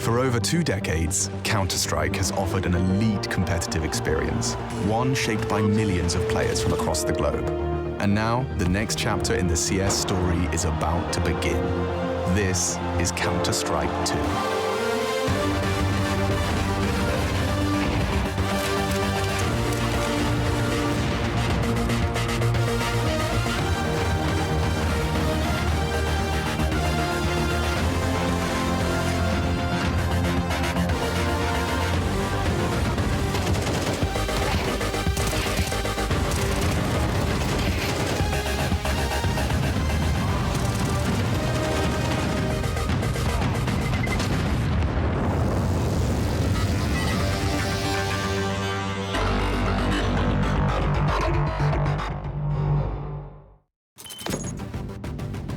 For over 2 decades, Counter-Strike has offered an elite competitive experience, one shaped by millions of players from across the globe. And now, the next chapter in the CS story is about to begin. This is Counter-Strike 2.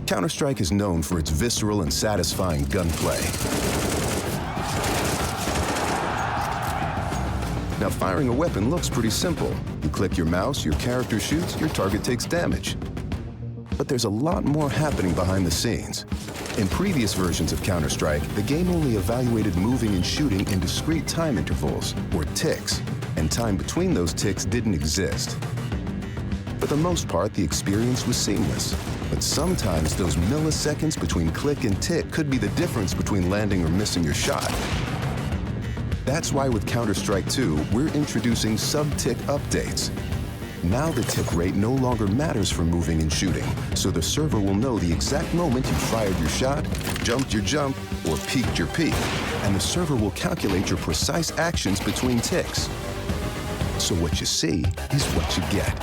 Counter-Strike is known for its visceral and satisfying gunplay. Now, firing a weapon looks pretty simple. You click your mouse, your character shoots, your target takes damage. But there's a lot more happening behind the scenes. In previous versions of Counter-Strike, the game only evaluated moving and shooting in discrete time intervals, or ticks, and time between those ticks didn't exist. For the most part, the experience was seamless. But sometimes those milliseconds between click and tick could be the difference between landing or missing your shot. That's why with Counter-Strike 2, we're introducing sub-tick updates. Now the tick rate no longer matters for moving and shooting, so the server will know the exact moment you fired your shot, jumped your jump, or peeked your peek, and the server will calculate your precise actions between ticks. So what you see is what you get.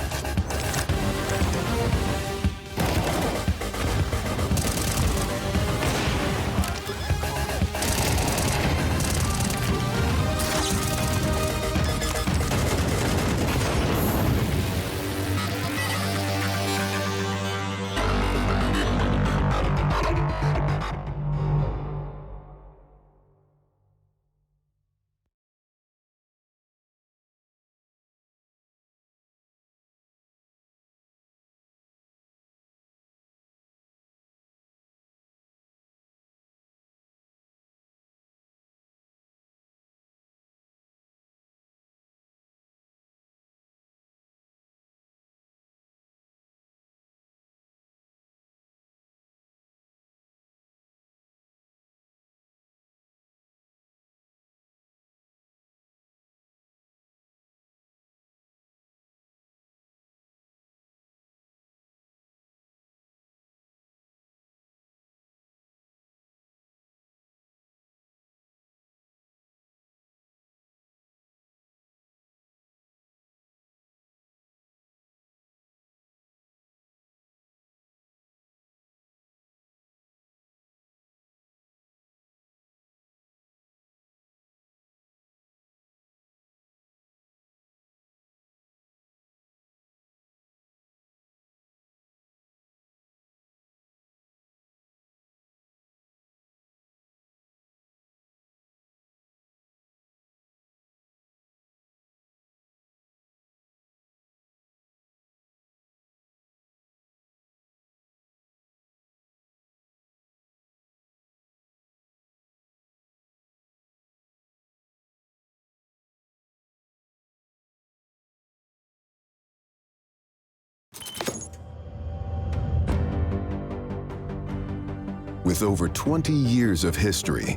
With over 20 years of history,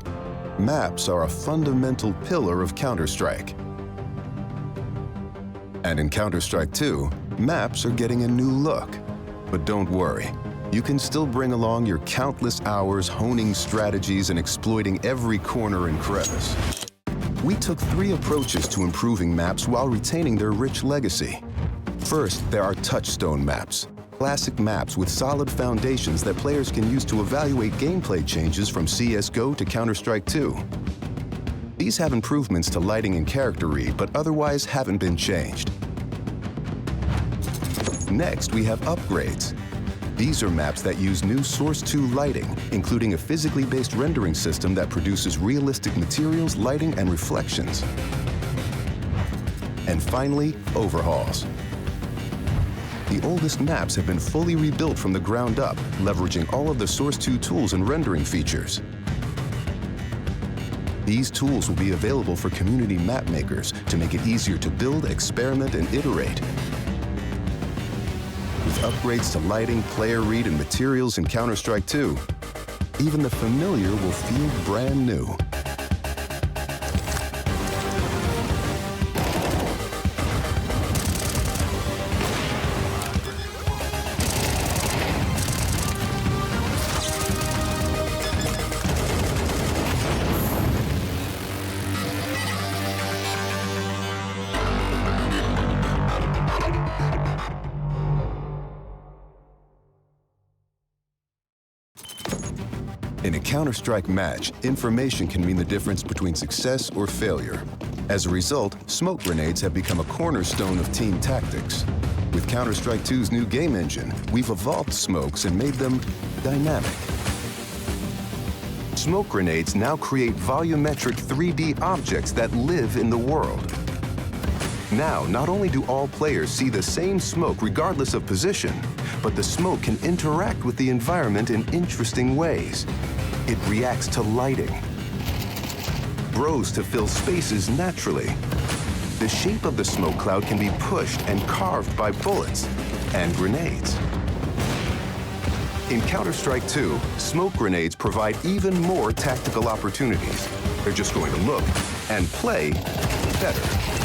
maps are a fundamental pillar of Counter-Strike. And in Counter-Strike 2, maps are getting a new look. But don't worry, you can still bring along your countless hours honing strategies and exploiting every corner and crevice. We took 3 approaches to improving maps while retaining their rich legacy. First, there are touchstone maps. Classic maps with solid foundations that players can use to evaluate gameplay changes from CSGO to Counter-Strike 2. These have improvements to lighting and character read, but otherwise haven't been changed. Next, we have upgrades. These are maps that use new Source 2 lighting, including a physically based rendering system that produces realistic materials, lighting, and reflections. And finally, overhauls. The oldest maps have been fully rebuilt from the ground up, leveraging all of the Source 2 tools and rendering features. These tools will be available for community map makers to make it easier to build, experiment, and iterate. With upgrades to lighting, player read, and materials in Counter-Strike 2, even the familiar will feel brand new. In a Counter-Strike match, information can mean the difference between success or failure. As a result, smoke grenades have become a cornerstone of team tactics. With Counter-Strike 2's new game engine, we've evolved smokes and made them dynamic. Smoke grenades now create volumetric 3D objects that live in the world. Now, not only do all players see the same smoke regardless of position, but the smoke can interact with the environment in interesting ways. It reacts to lighting, grows to fill spaces naturally. The shape of the smoke cloud can be pushed and carved by bullets and grenades. In Counter-Strike 2, smoke grenades provide even more tactical opportunities. They're just going to look and play better.